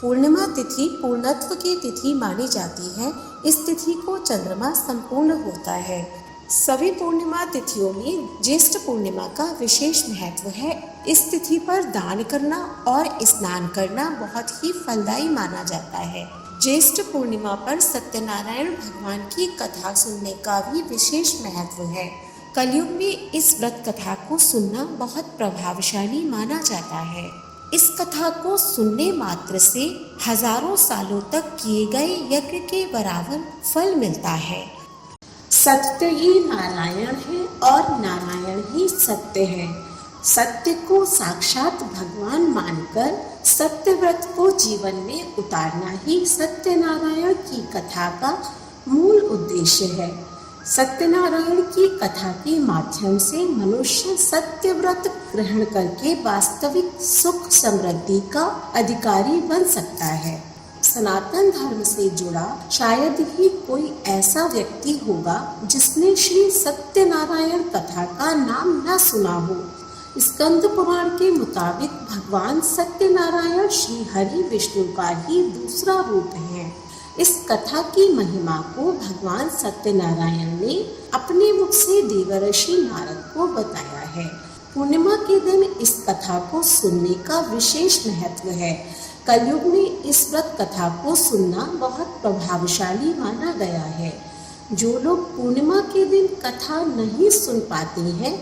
पूर्णिमा तिथि पूर्णत्व की तिथि मानी जाती है। इस तिथि को चंद्रमा संपूर्ण होता है। सभी पूर्णिमा तिथियों में ज्येष्ठ पूर्णिमा का विशेष महत्व है। इस तिथि पर दान करना और स्नान करना बहुत ही फलदायी माना जाता है। ज्येष्ठ पूर्णिमा पर सत्यनारायण भगवान की कथा सुनने का भी विशेष महत्व है। कलयुग में इस व्रत कथा को सुनना बहुत प्रभावशाली माना जाता है। इस कथा को सुनने मात्र से हजारों सालों तक किए गए यज्ञ के बराबर फल मिलता है। सत्य ही नारायण है और नारायण ही सत्य है। सत्य को साक्षात भगवान मानकर सत्य व्रत को जीवन में उतारना ही सत्यनारायण की कथा का मूल उद्देश्य है। सत्यनारायण की कथा के माध्यम से मनुष्य सत्य व्रत ग्रहण करके वास्तविक सुख समृद्धि का अधिकारी बन सकता है। सनातन धर्म से जुड़ा शायद ही कोई ऐसा व्यक्ति होगा जिसने श्री सत्यनारायण कथा का नाम न सुना हो। स्कंद पुराण के मुताबिक भगवान सत्यनारायण श्री हरि विष्णु का ही दूसरा रूप है। इस कथा की महिमा को भगवान सत्यनारायण ने अपने मुख से देवर्षि नारद को बताया है। पूर्णिमा के दिन इस कथा को सुनने का विशेष महत्व है। कलयुग में इस व्रत कथा को सुनना बहुत प्रभावशाली माना गया है। जो लोग पूर्णिमा के दिन कथा नहीं सुन पाते हैं,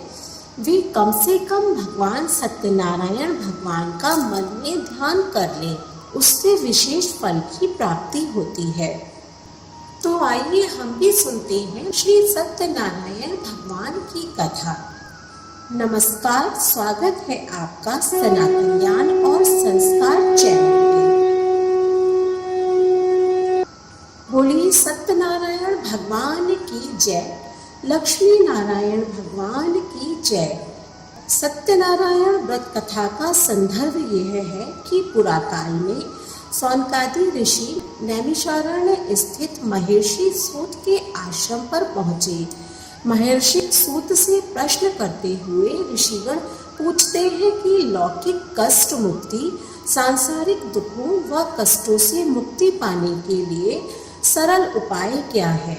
वे कम से कम भगवान सत्यनारायण भगवान का मन में ध्यान कर लें। उससे विशेष फल की प्राप्ति होती है। तो आइए हम भी सुनते हैं श्री सत्यनारायण भगवान की कथा। नमस्कार, स्वागत है आपका सनातन ज्ञान और संस्कार चैनल में। बोलिए सत्यनारायण भगवान की जय, लक्ष्मी नारायण भगवान की जय। सत्यनारायण व्रत कथा का संदर्भ यह है कि पुराकाल में सौनकादि ऋषि नैमिषारण्य स्थित महर्षि सूत के आश्रम पर पहुँचे। महर्षि सूत से प्रश्न करते हुए ऋषिगण पूछते हैं कि लौकिक कष्ट मुक्ति, सांसारिक दुखों व कष्टों से मुक्ति पाने के लिए सरल उपाय क्या है।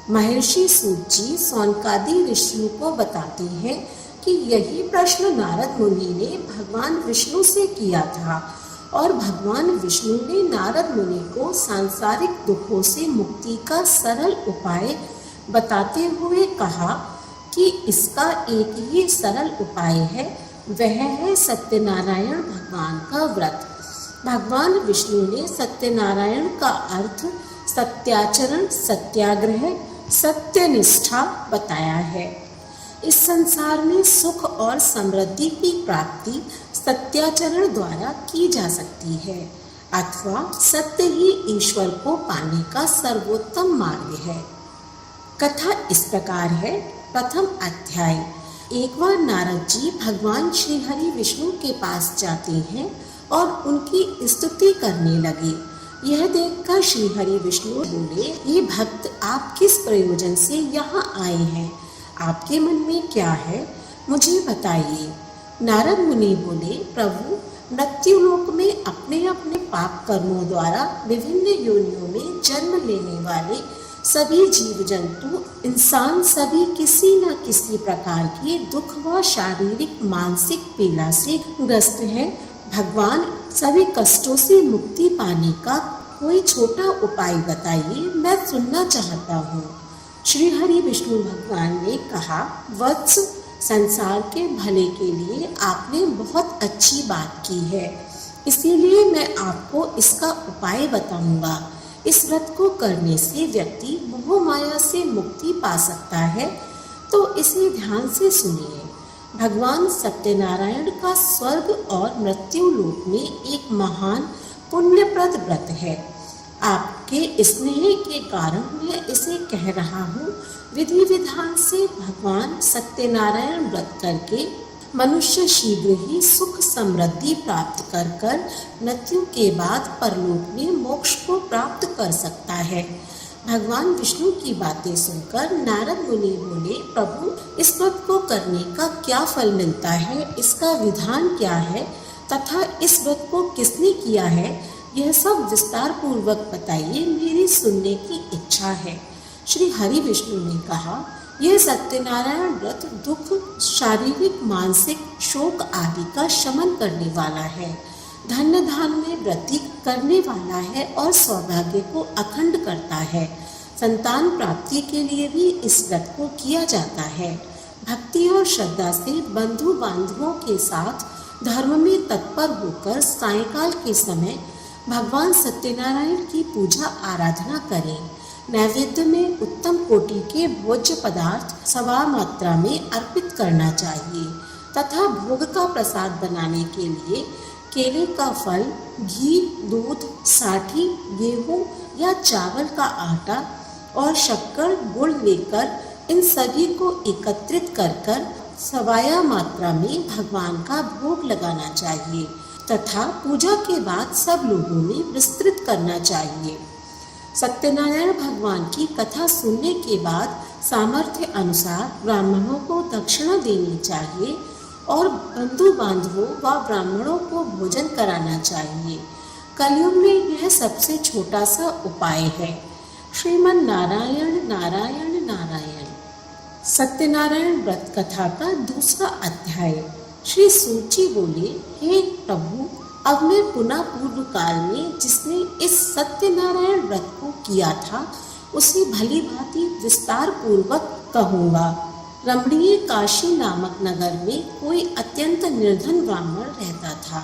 महर्षि सूत जी सौनकादि ऋषियों को बताते हैं कि यही प्रश्न नारद मुनि ने भगवान विष्णु से किया था और भगवान विष्णु ने नारद मुनि को सांसारिक दुखों से मुक्ति का सरल उपाय बताते हुए कहा कि इसका एक ही सरल उपाय है, वह है सत्यनारायण भगवान का व्रत। भगवान विष्णु ने सत्यनारायण का अर्थ सत्याचरण, सत्याग्रह, सत्यनिष्ठा बताया है। इस संसार में सुख और समृद्धि की प्राप्ति सत्याचरण द्वारा की जा सकती है अथवा सत्य ही ईश्वर को पाने का सर्वोत्तम मार्ग है। कथा इस प्रकार है। प्रथम अध्याय। एक बार नारद जी भगवान श्री हरि विष्णु के पास जाते हैं और उनकी स्तुति करने लगे। यह देखकर श्री हरि विष्णु बोले, ये भक्त आप किस प्रयोजन से यहाँ आए हैं? आपके मन में क्या है, मुझे बताइए। नारद मुनि बोले, प्रभु, मृत्युलोक में अपने अपने पाप कर्मों द्वारा विभिन्न योनियों में जन्म लेने वाले सभी जीव जंतु, इंसान सभी किसी न किसी प्रकार के दुख व शारीरिक मानसिक पीड़ा से ग्रस्त हैं। भगवान, सभी कष्टों से मुक्ति पाने का कोई छोटा उपाय बताइए, मैं सुनना चाहता हूँ। श्री हरि विष्णु भगवान ने कहा, वत्स, संसार के भले के लिए आपने बहुत अच्छी बात की है, इसीलिए मैं आपको इसका उपाय बताऊंगा। इस व्रत को करने से व्यक्ति मोह माया से मुक्ति पा सकता है, तो इसे ध्यान से सुनिए। भगवान सत्यनारायण का स्वर्ग और मृत्यु लोक में एक महान पुण्यप्रद व्रत है। आपके स्नेह के कारण मैं इसे कह रहा हूँ। विधि विधान से भगवान सत्यनारायण व्रत करके मनुष्य शीघ्र ही सुख समृद्धि प्राप्त कर मृत्यु के बाद परलोक में मोक्ष को प्राप्त कर सकता है। भगवान विष्णु की बातें सुनकर नारद मुनि बोले, प्रभु, इस व्रत को करने का क्या फल मिलता है, इसका विधान क्या है तथा इस व्रत को किसने किया है, यह सब विस्तार पूर्वक बताइए, मेरी सुनने की इच्छा है। श्री हरि विष्णु ने कहा, यह सत्यनारायण व्रत दुख, शारीरिक मानसिक शोक आदि का शमन करने वाला है, धन्य धान में वृद्धि करने वाला है और सौभाग्य को अखंड करता है। संतान प्राप्ति के लिए भी इस व्रत को किया जाता है। भक्ति और श्रद्धा से बंधु बांधवों के साथ धर्म में तत्पर होकर सायंकाल के समय भगवान सत्यनारायण की पूजा आराधना करें। नैवेद्य में उत्तम कोटि के भोज्य पदार्थ सवा मात्रा में अर्पित करना चाहिए तथा भोग का प्रसाद बनाने के लिए केले का फल, घी, दूध, साठी, गेहूं या चावल का आटा और शक्कर, गुड़ लेकर इन सभी को एकत्रित कर सवाया मात्रा में भगवान का भोग लगाना चाहिए तथा पूजा के बाद सब लोगों में विस्तृत करना चाहिए। सत्यनारायण भगवान की कथा सुनने के बाद सामर्थ्य अनुसार ब्राह्मणों को दक्षिणा देनी चाहिए और बंधु बांधवों व ब्राह्मणों को भोजन कराना चाहिए। कलयुग में यह सबसे छोटा सा उपाय है। श्रीमन नारायण नारायण नारायण। सत्यनारायण व्रत कथा का दूसरा अध्याय। श्री सूत जी बोले, हे प्रभु, अब मैं पुनः पूर्व काल में जिसने इस सत्यनारायण व्रत को किया था उसे भली भांति विस्तार पूर्वक कहूँगा। रमणीय काशी नामक नगर में कोई अत्यंत निर्धन ब्राह्मण रहता था।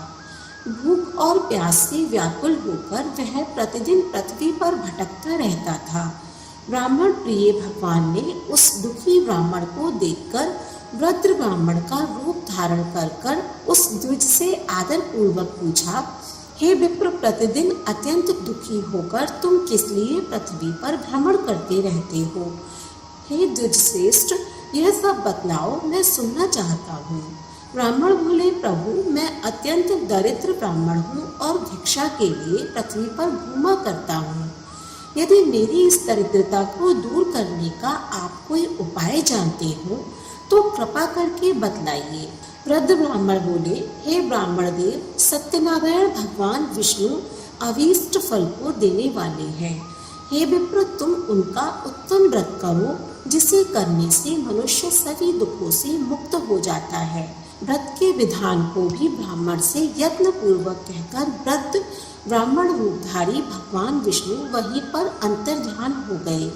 भूख और प्यास से व्याकुल होकर वह प्रतिदिन पृथ्वी पर भटकता रहता था। ब्राह्मण प्रिय भगवान ने उस दुखी ब्राह्मण को देखकर वृद्ध ब्राह्मण का रूप धारण कर उस द्विज से आदर पूर्वक पूछा, हे विप्र, प्रतिदिन अत्यंत दुखी होकर तुम किस लिए पृथ्वी पर भ्रमण करते रहते हो? हे द्विज श्रेष्ठ, यह सब बतलाओ, मैं सुनना चाहता हूँ। ब्राह्मण बोले, प्रभु, मैं अत्यंत दरिद्र ब्राह्मण हूँ और भिक्षा के लिए पृथ्वी पर घूमा करता हूँ। यदि मेरी इस दरिद्रता को दूर करने का आप कोई उपाय जानते हो तो कृपा करके बतलाइए। वृद्ध ब्राह्मण बोले, हे ब्राह्मण देव, सत्यनारायण भगवान विष्णु अभीष्ट फल को देने वाले हैं। हे विप्र, तुम उनका उत्तम व्रत करो, जिसे करने से मनुष्य सभी दुखों से मुक्त हो जाता है। व्रत के विधान को भी ब्राह्मण से यत्न पूर्वक कहकर वृद्ध ब्राह्मण रूपधारी भगवान विष्णु वहीं पर अंतर्ध्यान हो गए।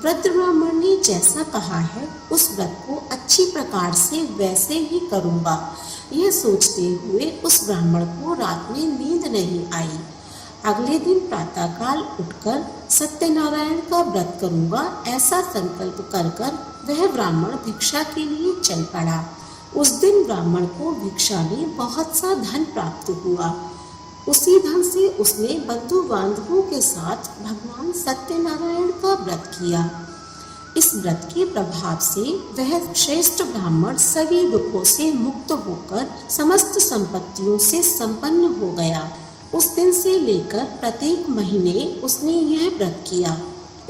वृद्ध ब्राह्मण ने जैसा कहा है उस व्रत को अच्छी प्रकार से वैसे ही करूँगा, यह सोचते हुए उस ब्राह्मण को रात में नींद नहीं आई। अगले दिन प्रातःकाल उठकर सत्यनारायण का व्रत करूँगा ऐसा संकल्प कर वह ब्राह्मण भिक्षा के लिए चल पड़ा। उस दिन ब्राह्मण को भिक्षा में बहुत सा धन प्राप्त हुआ। उसी धन से उसने बंधु बांधवों के साथ भगवान सत्यनारायण का व्रत किया। इस व्रत के प्रभाव से वह श्रेष्ठ ब्राह्मण सभी दुखों से मुक्त होकर समस्त संपत्तियों से संपन्न हो गया। उस दिन से लेकर प्रत्येक महीने उसने यह व्रत किया।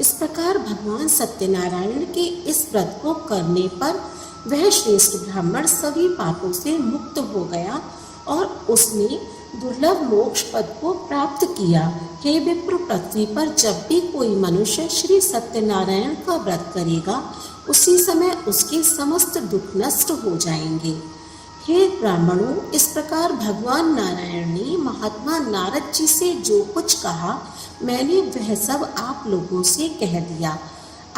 इस प्रकार भगवान सत्यनारायण के इस व्रत को करने पर वह श्रेष्ठ ब्राह्मण सभी पापों से मुक्त हो गया और उसने दुर्लभ मोक्ष पद को प्राप्त किया। हे विप्र, पृथ्वी पर जब भी कोई मनुष्य श्री सत्यनारायण का व्रत करेगा उसी समय उसके समस्त दुख नष्ट हो जाएंगे। हे ब्राह्मणों, इस प्रकार भगवान नारायण ने महात्मा नारद जी से जो कुछ कहा मैंने वह सब आप लोगों से कह दिया।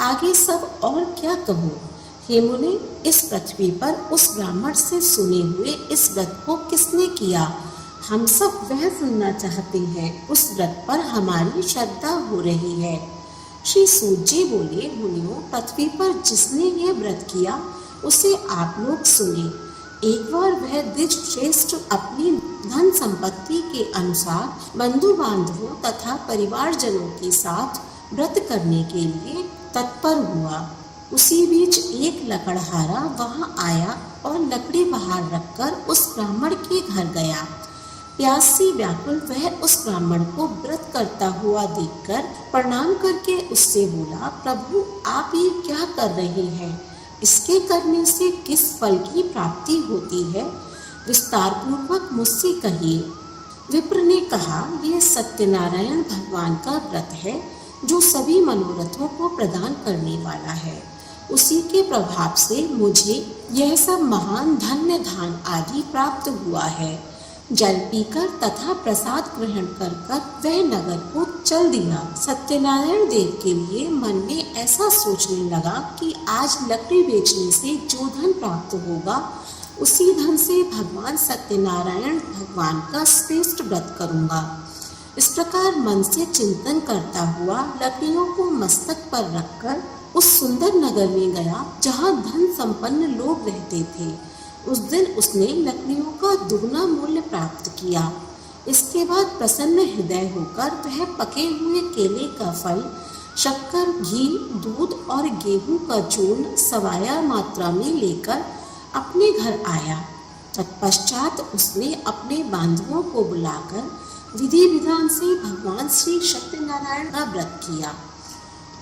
आगे सब और क्या कहूँ? हे मुने, इस पृथ्वी पर उस ब्राह्मण से सुने हुए इस व्रत को किसने किया? हम सब वह सुनना चाहते हैं। उस व्रत पर हमारी श्रद्धा हो रही है। श्री सूत जी बोले, मुनियों, पृथ्वी पर जिसने यह व्रत किया उसे आप लोग सुने। एक बार वह द्विज श्रेष्ठ अपनी धन संपत्ति के अनुसार बंधु बांधवों तथा परिवारजनों के साथ व्रत करने के लिए तत्पर हुआ। उसी बीच एक लकड़हारा वहां आया और लकड़ी बाहर रखकर उस ब्राह्मण के घर गया। प्यास से व्याकुल वह उस ब्राह्मण को व्रत करता हुआ देखकर प्रणाम करके उससे बोला, प्रभु, आप ये क्या कर रहे हैं? इसके करने से किस फल की प्राप्ति होती है? विस्तार पूर्वक मुझसे कहिए। विप्र ने कहा, यह सत्यनारायण भगवान का व्रत है जो सभी मनोरथों को प्रदान करने वाला है। उसी के प्रभाव से मुझे यह सब महान धन्य धान आदि प्राप्त हुआ है। जल पीकर तथा प्रसाद ग्रहण कर वह नगर को चल दिया। सत्यनारायण देव के लिए मन में ऐसा सोचने लगा कि आज लकड़ी बेचने से जो धन प्राप्त होगा उसी धन से भगवान सत्यनारायण भगवान का श्रेष्ठ व्रत करूंगा। इस प्रकार मन से चिंतन करता हुआ लकड़ियों को मस्तक पर रखकर उस सुंदर नगर में गया जहाँ धन संपन्न लोग रहते थे। उस दिन उसने लकड़ियों का दुगना मूल्य प्राप्त किया। इसके बाद प्रसन्न हृदय होकर वह पके हुए केले का फल, शक्कर, घी, दूध और गेहूं का चूर्ण सवाया मात्रा में लेकर अपने घर आया। तत्पश्चात उसने अपने बांधवों को बुलाकर विधि विधान से भगवान श्री सत्यनारायण का व्रत किया।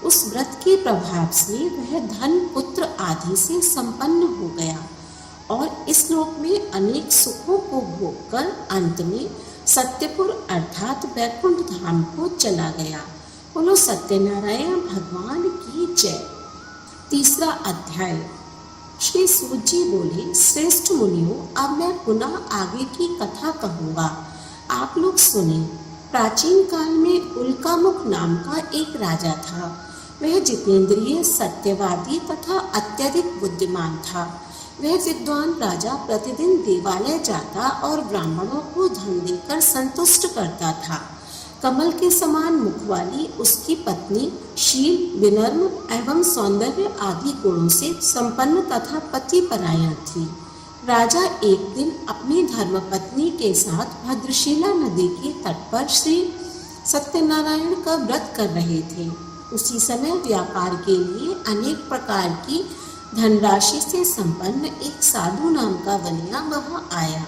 उस व्रत के प्रभाव से वह धन, पुत्र आदि से संपन्न हो गया और इस लोक में अनेक सुखों को भोगकर अंत में सत्यपुर अर्थात वैकुंठ धाम को चला गया। बोलो सत्यनारायण भगवान की जय। तीसरा अध्याय। श्री सूत जी बोले, श्रेष्ठ मुनियों, अब मैं पुनः आगे की कथा कहूँगा, आप लोग सुने। प्राचीन काल में उल्कामुख नाम का एक राजा था। वह जितेंद्रिय, सत्यवादी तथा अत्यधिक बुद्धिमान था। वह विद्वान राजा प्रतिदिन देवालय जाता और ब्राह्मणों को धन देकर संतुष्ट करता था। कमल के समान मुख वाली उसकी पत्नी शील, विनम्र एवं सौंदर्य आदि गुणों से संपन्न तथा पतिपरायण थी। राजा एक दिन अपनी धर्मपत्नी के साथ भद्रशिला नदी के तट पर श्री सत्यनारायण का व्रत कर रहे थे। उसी समय व्यापार के लिए अनेक प्रकार की धनराशि से संपन्न एक साधु नाम का वनिया वहां आया।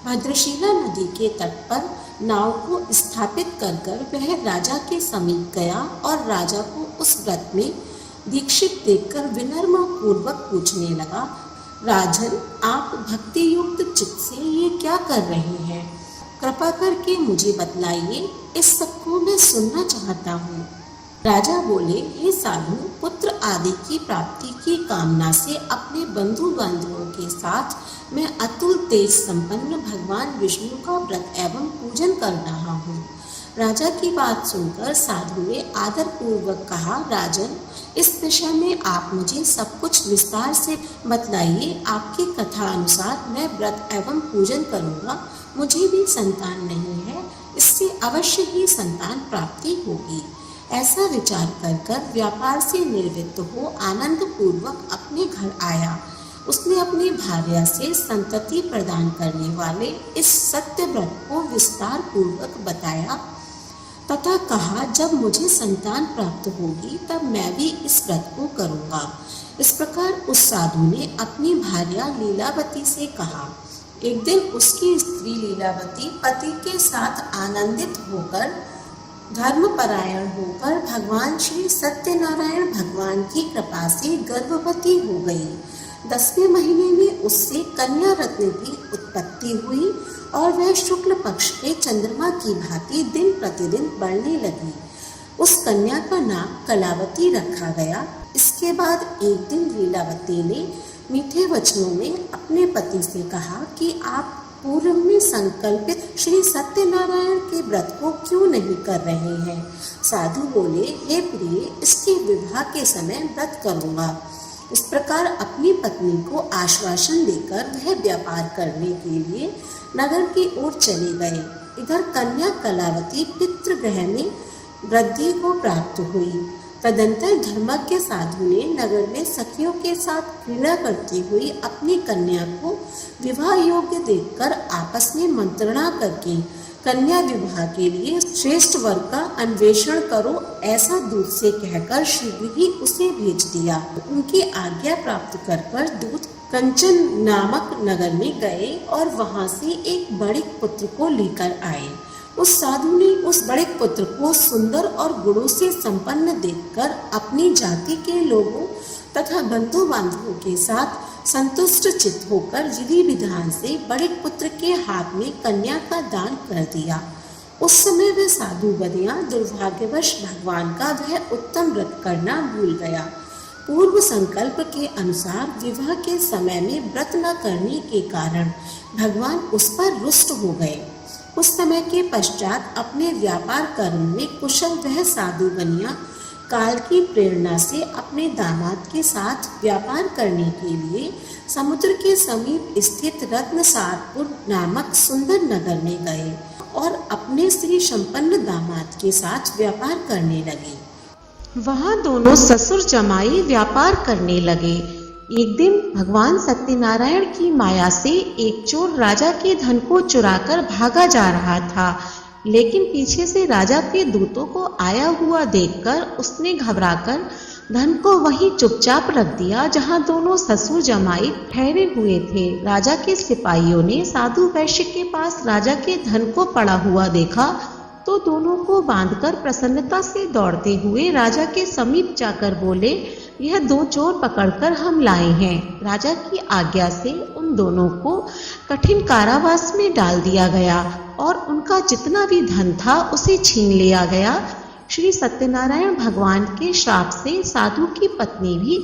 भद्रशिला नदी के तट पर नाव को स्थापित कर वह राजा के समीप गया और राजा को उस व्रत में दीक्षित देखकर विनम्र पूर्वक पूछने लगा, राजन, आप भक्ति युक्त चित्त से ये क्या कर रहे हैं? कृपा करके मुझे बतलाइए, इस सब को मैं सुनना चाहता हूँ। राजा बोले, हे साधु, पुत्र आदि की प्राप्ति की कामना से अपने बंधु बांधवों के साथ मैं अतुल तेज संपन्न भगवान विष्णु का व्रत एवं पूजन कर रहा हूँ। राजा की बात सुनकर साधु ने आदर पूर्वक कहा, राजन, इस विषय में आप मुझे सब कुछ विस्तार से बतलाइए। आपकी कथा अनुसार मैं व्रत एवं पूजन करूँगा। मुझे भी संतान नहीं है, इससे अवश्य ही संतान प्राप्ति होगी। ऐसा विचार कर व्यापार से निवृत्त हो आनंद पूर्वक अपने घर आया। उसने अपनी भार्या से संतति प्रदान करने वाले इस सत्य व्रत को विस्तार पूर्वक बताया तथा कहा, जब मुझे संतान प्राप्त होगी तब मैं भी इस व्रत को करूँगा। इस प्रकार उस साधु ने अपनी भार्या लीलावती से कहा। एक दिन उसकी स्त्री लीलावती पति के साथ आनंदित होकर, धर्मपरायण होकर भगवान श्री सत्यनारायण भगवान की कृपा से गर्भवती हो गई। 10वें महीने में उससे कन्या रत्न की उत्पत्ति हुई और वह शुक्ल पक्ष के चंद्रमा की भांति दिन प्रतिदिन बढ़ने लगी। उस कन्या का नाम कलावती रखा गया। इसके बाद एक दिन लीलावती ने मीठे वचनों में अपने पति से कहा कि आप पूर्व में संकल्पित श्री सत्यनारायण के व्रत को क्यों नहीं कर रहे हैं? साधु बोले, हे प्रिय, इसके विवाह के समय व्रत करूँगा। इस प्रकार अपनी पत्नी को आश्वासन देकर वह व्यापार करने के लिए नगर की ओर चले गए। इधर कन्या कलावती पितृगृह में वृद्धि को प्राप्त हुई। तदंतर धर्मज्ञ साधु ने नगर में सखियों के साथ क्रीड़ा करती हुई अपनी कन्या को विवाह योग्य देखकर आपस में मंत्रणा करके कन्या विवाह के लिए श्रेष्ठ वर का अन्वेषण करो, ऐसा दूत से कहकर शीघ्र ही उसे भेज दिया। उनकी आज्ञा प्राप्त कर दूत कंचन नामक नगर में गए और वहां से एक बड़े पुत्र को लेकर आए। उस साधु ने उस बड़े पुत्र को सुंदर और गुणों से संपन्न देखकर अपनी जाति के लोगों तथा बंधु बांधवों के साथ संतुष्ट चित्त होकर विधि विधान से बड़े पुत्र के हाथ में कन्या का दान कर दिया। उस समय वह साधु बनिया दुर्भाग्यवश भगवान का वह उत्तम व्रत करना भूल गया। पूर्व संकल्प के अनुसार विवाह के समय में व्रत न करने के कारण भगवान उस पर रुष्ट हो गए। उस समय के पश्चात अपने व्यापार कर्म में कुशल वह साधु बनिया काल की प्रेरणा से अपने दामाद के साथ व्यापार करने के लिए समुद्र के समीप स्थित रत्नसारपुर नामक सुंदर नगर में गए और अपने श्री संपन्न दामाद के साथ व्यापार करने लगे। वहाँ दोनों ससुर जमाई व्यापार करने लगे। एक दिन भगवान सत्यनारायण की माया से एक चोर राजा के धन को चुराकर भागा जा रहा था, लेकिन पीछे से राजा के दूतों को आया हुआ देखकर उसने घबराकर धन को वहीं चुपचाप रख दिया जहां दोनों ससुर जमाई ठहरे हुए थे। राजा के सिपाहियों ने साधु वैश्य के पास राजा के धन को पड़ा हुआ देखा तो दोनों को बांधकर प्रसन्नता से दौड़ते हुए राजा के समीप जाकर बोले, यह दो चोर पकड़कर हम लाए हैं। राजा की आज्ञा से उन दोनों को कठिन कारावास में डाल दिया गया और उनका जितना भी धन था उसे छीन लिया गया। श्री सत्यनारायण भगवान के श्राप से साधु की पत्नी भी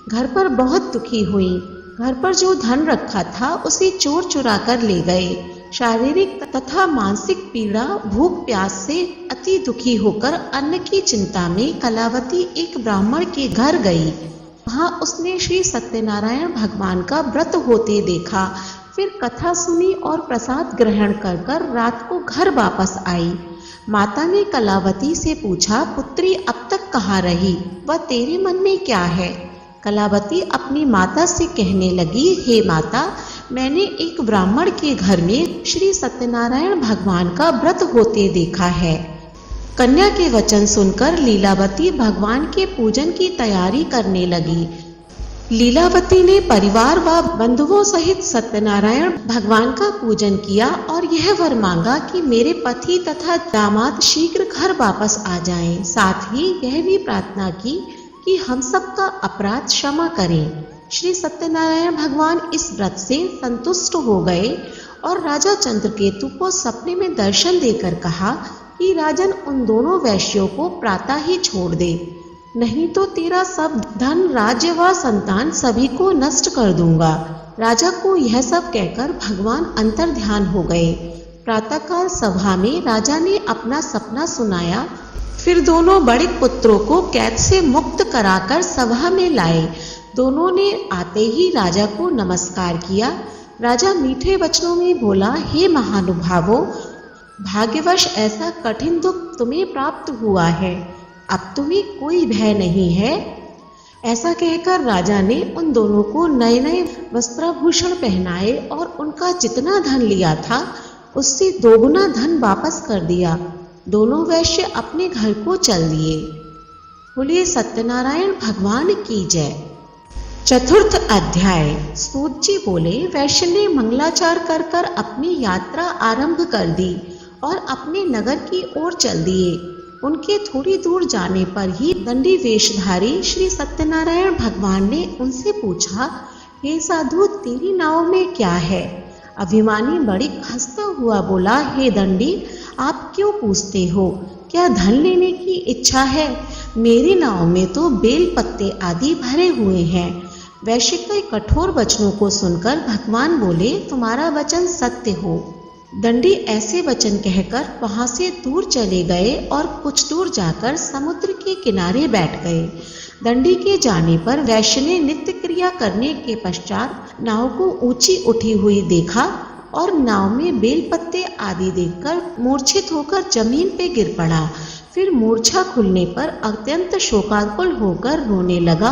घर पर बहुत दुखी हुई। घर पर जो धन रखा था उसे चोर चुरा कर ले गए। शारीरिक तथा मानसिक पीड़ा, भूख प्यास से अति दुखी होकर अन्न की चिंता में कलावती एक ब्राह्मण के घर गई। वहाँ उसने श्री सत्यनारायण भगवान का व्रत होते देखा। फिर कथा सुनी और प्रसाद ग्रहण कर रात को घर वापस आई। माता ने कलावती से पूछा, पुत्री अब तक कहाँ रही, वह तेरे मन में क्या है? कलावती अपनी माता से कहने लगी, हे माता, मैंने एक ब्राह्मण के घर में श्री सत्यनारायण भगवान का व्रत होते देखा है। कन्या के वचन सुनकर लीलावती भगवान के पूजन की तैयारी करने लगी। लीलावती ने परिवार व बंधुओं सहित सत्यनारायण भगवान का पूजन किया और यह वर मांगा कि मेरे पति तथा दामाद शीघ्र घर वापस आ जाएं। साथ ही यह भी प्रार्थना की कि हम सबका अपराध क्षमा करें। श्री सत्यनारायण भगवान इस व्रत से संतुष्ट हो गए और राजा चंद्रकेतु को सपने में दर्शन देकर कहा कि राजन, उन दोनों वैश्यों को प्रातः ही छोड़ दे, नहीं तो तेरा सब धन, राज्य व संतान सभी को नष्ट कर दूंगा। राजा को यह सब कहकर भगवान अंतर्ध्यान हो गए। प्रातःकाल सभा में राजा ने अपना सपना सुनाया। फिर दोनों बड़े पुत्रों को कैद से मुक्त कराकर सभा में लाए। दोनों ने आते ही राजा को नमस्कार किया। राजा मीठे वचनों में बोला, हे महानुभावों, भाग्यवश ऐसा कठिन दुख तुम्हें प्राप्त हुआ है, अब तुम्हें कोई भय नहीं है। ऐसा कहकर राजा ने उन दोनों को नए नए वस्त्राभूषण पहनाए और उनका जितना धन लिया था उससे दोगुना धन वापस कर दिया। दोनों वैश्य अपने घर को चल दिए। बोलिए सत्यनारायण भगवान की जय। चतुर्थ अध्याय। सूत जी बोले, वैश्य ने मंगलाचार कर अपनी यात्रा आरंभ कर दी और अपने नगर की ओर चल दिए। उनके थोड़ी दूर जाने पर ही दंडी वेशधारी श्री सत्यनारायण भगवान ने उनसे पूछा, हे साधु, तेरी नाव में क्या है? अभिमानी बड़ी हंसता हुआ बोला, हे दंडी, आप क्यों पूछते हो? क्या धन लेने की इच्छा है? मेरी नाव में तो बेल पत्ते आदि भरे हुए हैं। वैश्य के कठोर वचनों को सुनकर भगवान बोले, तुम्हारा वचन सत्य हो। दंडी ऐसे वचन कहकर वहां से दूर चले गए और कुछ दूर जाकर समुद्र के किनारे बैठ गए। दंडी के जाने पर वैश्य ने नित्य क्रिया करने के पश्चात नाव को ऊंची उठी हुई देखा और नाव में बेल पत्ते आदि देखकर मूर्छित होकर जमीन पे गिर पड़ा। फिर मूर्छा खुलने पर अत्यंत शोकाकुल होकर रोने लगा।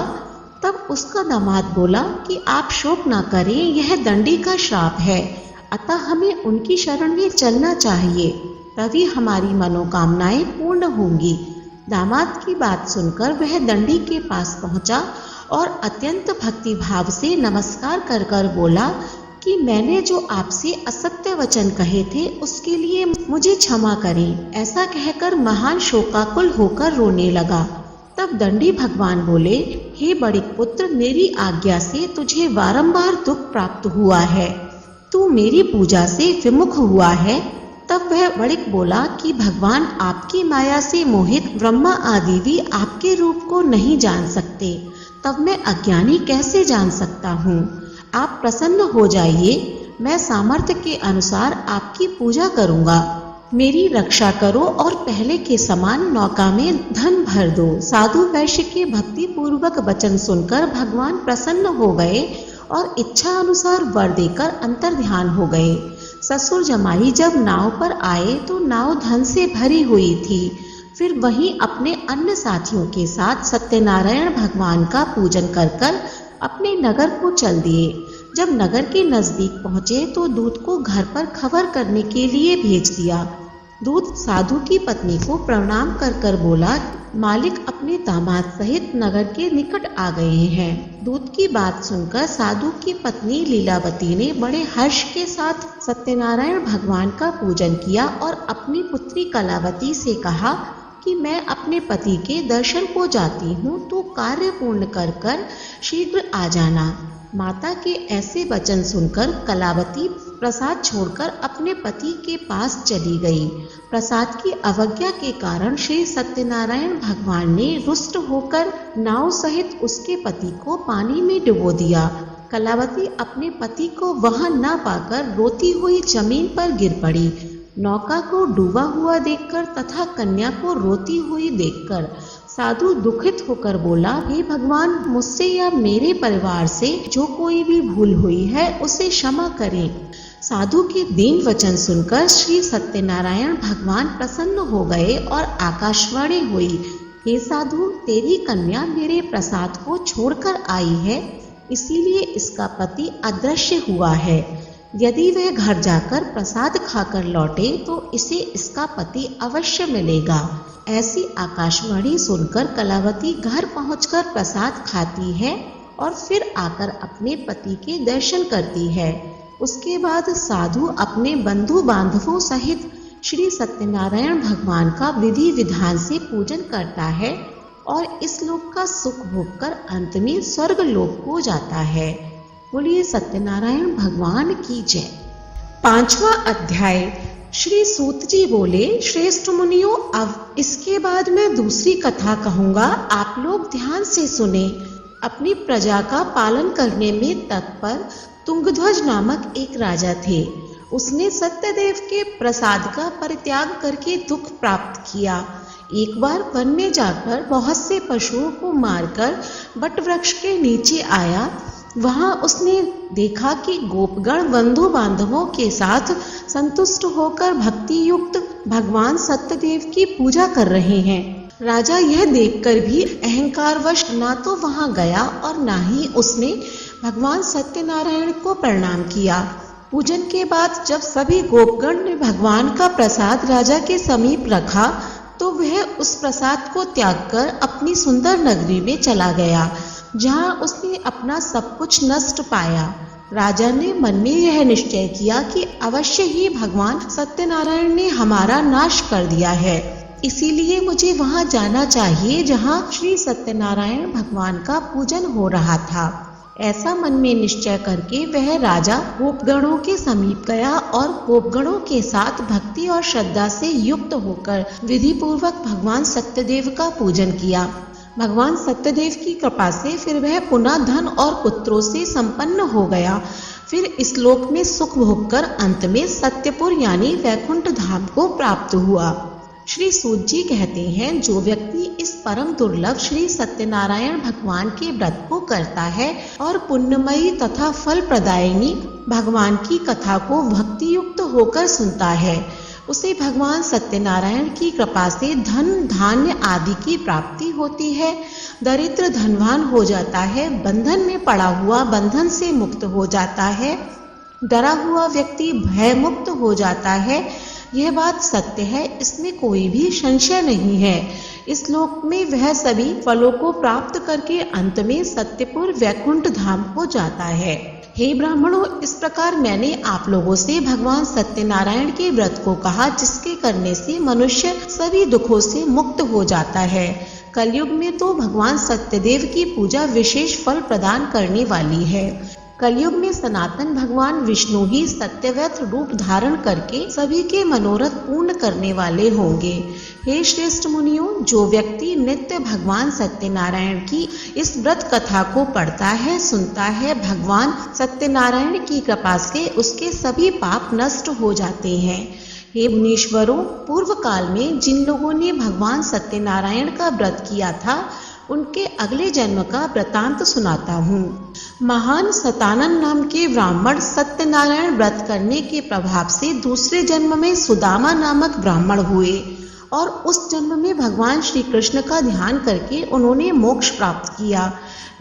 तब उसका दामाद बोला कि आप शोक न करें, यह दंडी का श्राप है, अतः हमें उनकी शरण में चलना चाहिए, तभी हमारी मनोकामनाएं पूर्ण होंगी। दामाद की बात सुनकर वह दंडी के पास पहुंचा और अत्यंत भक्ति भाव से नमस्कार कर बोला कि मैंने जो आपसे असत्य वचन कहे थे उसके लिए मुझे क्षमा करें। ऐसा कहकर महान शोकाकुल होकर रोने लगा। तब दंडी भगवान बोले, हे बड़िक पुत्र, मेरी आज्ञा से तुझे बारंबार दुख प्राप्त हुआ है, तू मेरी पूजा से विमुख हुआ है। तब वह बड़िक बोला कि भगवान, आपकी माया से मोहित ब्रह्मा आदि भी आपके रूप को नहीं जान सकते, तब मैं अज्ञानी कैसे जान सकता हूँ। आप प्रसन्न हो जाइए, मैं सामर्थ्य के अनुसार आपकी पूजा करूँगा। मेरी रक्षा करो और पहले के समान नौका में धन भर दो। साधु वैश्य के भक्ति पूर्वक वचन सुनकर भगवान प्रसन्न हो गए और इच्छा अनुसार वर देकर अंतर्ध्यान हो गए। ससुर जमाई जब नाव पर आए तो नाव धन से भरी हुई थी। फिर वहीं अपने अन्य साथियों के साथ सत्यनारायण भगवान का पूजन कर कर अपने नगर को चल दिए। जब नगर के नजदीक पहुंचे तो दूत को घर पर खबर करने के लिए भेज दिया। दूत साधु की पत्नी को प्रणाम कर कर बोला, मालिक अपने दामाद सहित नगर के निकट आ गए हैं। दूत की बात सुनकर साधु की पत्नी लीलावती ने बड़े हर्ष के साथ सत्यनारायण भगवान का पूजन किया और अपनी पुत्री कलावती से कहा कि मैं अपने पति के दर्शन को जाती हूँ, तो कार्य पूर्ण कर कर शीघ्र आ जाना। माता के ऐसे वचन सुनकर कलावती प्रसाद छोड़कर अपने पति के पास चली गई। प्रसाद की अवज्ञा के कारण श्री सत्यनारायण भगवान ने रुष्ट होकर नाव सहित उसके पति को पानी में डुबो दिया। कलावती अपने पति को वहां न पाकर रोती हुई जमीन पर गिर पड़ी। नौका को डूबा हुआ देखकर तथा कन्या को रोती हुई देखकर साधु दुखित होकर बोला, हे भगवान, मुझसे या मेरे परिवार से जो कोई भी भूल हुई है उसे क्षमा करें। साधु के दीन वचन सुनकर श्री सत्यनारायण भगवान प्रसन्न हो गए और आकाशवाणी हुई, हे साधु, तेरी कन्या मेरे प्रसाद को छोड़कर आई है, इसीलिए इसका पति अदृश्य हुआ है। यदि वह घर जाकर प्रसाद खाकर लौटे तो इसे इसका पति अवश्य मिलेगा। ऐसी आकाशवाणी सुनकर कलावती घर पहुंचकर प्रसाद खाती है और फिर आकर अपने पति के दर्शन करती है। उसके बाद साधु अपने बंधु बांधवों सहित श्री सत्यनारायण भगवान का विधि विधान से पूजन करता है और इस लोक का सुख भोग कर अंत में स्वर्ग लोक को जाता है। बोलिए सत्यनारायण भगवान की जय। 5वां अध्याय। श्री सूत जी बोले, श्रेष्ठ मुनियों, अब इसके बाद मैं दूसरी कथा कहूँगा, आप लोग ध्यान से सुने। अपनी प्रजा का पालन करने में तत्पर तुंगध्वज नामक एक राजा थे। उसने सत्यदेव के प्रसाद का परित्याग करके दुख प्राप्त किया। एक बार वन में जाकर बहुत से पशुओं को मारकर वट वृक्ष के नीचे आया। वहां उसने देखा कि गोपगण बंधु बांधवों के साथ संतुष्ट होकर भक्ति युक्त भगवान सत्यदेव की पूजा कर रहे हैं। राजा यह देखकर भी अहंकारवश ना तो वहां गया और ना ही उसने भगवान सत्यनारायण को प्रणाम किया। पूजन के बाद जब सभी गोपगण ने भगवान का प्रसाद राजा के समीप रखा तो वह उस प्रसाद को त्याग कर अपनी सुंदर नगरी में चला गया, जहां उसने अपना सब कुछ नष्ट पाया। राजा ने मन में यह निश्चय किया कि अवश्य ही भगवान सत्यनारायण ने हमारा नाश कर दिया है, इसीलिए मुझे वहां जाना चाहिए जहां श्री सत्यनारायण भगवान का पूजन हो रहा था। ऐसा मन में निश्चय करके वह राजा गोपगणों के समीप गया और गोपगणों के साथ भक्ति और श्रद्धा से युक्त होकर विधि पूर्वक भगवान सत्यदेव का पूजन किया। भगवान सत्यदेव की कृपा से फिर वह पुनः धन और पुत्रों से संपन्न हो गया। फिर इस लोक में सुख भोग कर अंत में सत्यपुर यानी वैकुंठ धाम को प्राप्त हुआ। श्री सूत जी कहते हैं, जो व्यक्ति इस परम दुर्लभ श्री सत्यनारायण भगवान के व्रत को करता है और पुण्यमयी तथा फल प्रदायिनी भगवान की कथा को भक्ति युक्त होकर सुनता है, उसे भगवान सत्यनारायण की कृपा से धन धान्य आदि की प्राप्ति होती है। दरिद्र धनवान हो जाता है, बंधन में पड़ा हुआ बंधन से मुक्त हो जाता है, डरा हुआ व्यक्ति भय मुक्त हो जाता है। यह बात सत्य है, इसमें कोई भी संशय नहीं है। इस लोक में वह सभी फलों को प्राप्त करके अंत में सत्यपुर वैकुंठ धाम को जाता है। हे ब्राह्मणों, इस प्रकार मैंने आप लोगों से भगवान सत्यनारायण के व्रत को कहा, जिसके करने से मनुष्य सभी दुखों से मुक्त हो जाता है। कलयुग में तो भगवान सत्यदेव की पूजा विशेष फल प्रदान करने वाली है। कलयुग में सनातन भगवान विष्णु ही सत्यव्रत रूप धारण करके सभी के मनोरथ पूर्ण करने वाले होंगे। हे श्रेष्ठ मुनियों, जो व्यक्ति नित्य भगवान सत्यनारायण की इस व्रत कथा को पढ़ता है, सुनता है, भगवान सत्यनारायण की कृपा से उसके सभी पाप नष्ट हो जाते हैं। हे मुनीश्वरों, पूर्व काल में जिन लोगों ने भगवान सत्यनारायण का व्रत किया था, उनके अगले जन्म का वृतांत सुनाता हूँ। महान सतानन नाम के ब्राह्मण सत्यनारायण व्रत करने के प्रभाव से दूसरे जन्म में सुदामा नामक ब्राह्मण हुए और उस जन्म में भगवान श्री कृष्ण का ध्यान करके उन्होंने मोक्ष प्राप्त किया।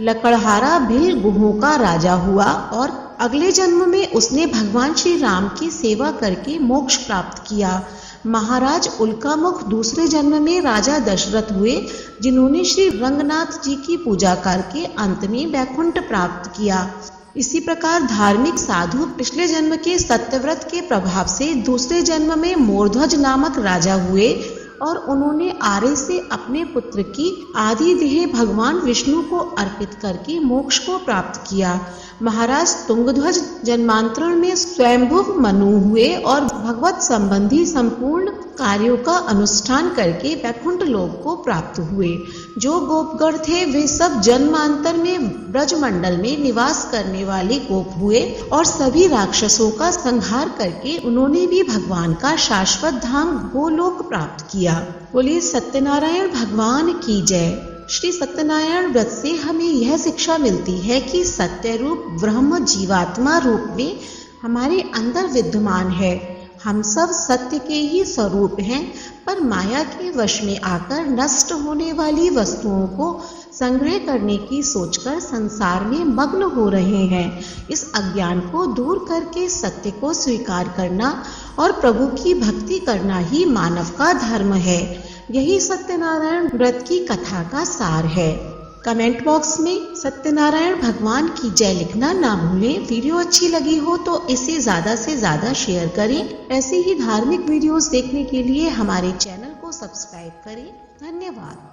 लकड़हारा भील गुहों का राजा हुआ और अगले जन्म में उसने भगवान श्री राम की सेवा करके मोक्ष प्राप्त किया। महाराज उल्कामुख दूसरे जन्म में राजा दशरथ हुए, जिन्होंने श्री रंगनाथ जी की पूजा करके अंत में वैकुंठ प्राप्त किया। इसी प्रकार धार्मिक साधु पिछले जन्म के सत्यव्रत के प्रभाव से दूसरे जन्म में मोरध्वज नामक राजा हुए और उन्होंने आरे से अपने पुत्र की आदि देह भगवान विष्णु को अर्पित करके मोक्ष को प्राप्त किया। महाराज तुंगध्वज जन्मांतरण में स्वयंभुव मनु हुए और भगवत संबंधी संपूर्ण कार्यों का अनुष्ठान करके वैकुंठ लोक को प्राप्त हुए। जो गोपगण थे वे सब जन्मांतर में ब्रजमंडल में निवास करने वाले गोप हुए और सभी राक्षसों का संहार करके उन्होंने भी भगवान का शाश्वत धाम गोलोक प्राप्त किया। बोलिए सत्यनारायण भगवान की जय। श्री सत्यनारायण व्रत से हमें यह शिक्षा मिलती है कि सत्य रूप ब्रह्म जीवात्मा रूप में हमारे अंदर विद्यमान है। हम सब सत्य के ही स्वरूप हैं, पर माया के वश में आकर नष्ट होने वाली वस्तुओं को संग्रह करने की सोचकर संसार में मग्न हो रहे हैं। इस अज्ञान को दूर करके सत्य को स्वीकार करना और प्रभु की भक्ति करना ही मानव का धर्म है। यही सत्यनारायण व्रत की कथा का सार है। कमेंट बॉक्स में सत्यनारायण भगवान की जय लिखना ना भूलें। वीडियो अच्छी लगी हो तो इसे ज़्यादा से ज़्यादा शेयर करें। ऐसे ही धार्मिक वीडियोस देखने के लिए हमारे चैनल को सब्सक्राइब करें। धन्यवाद।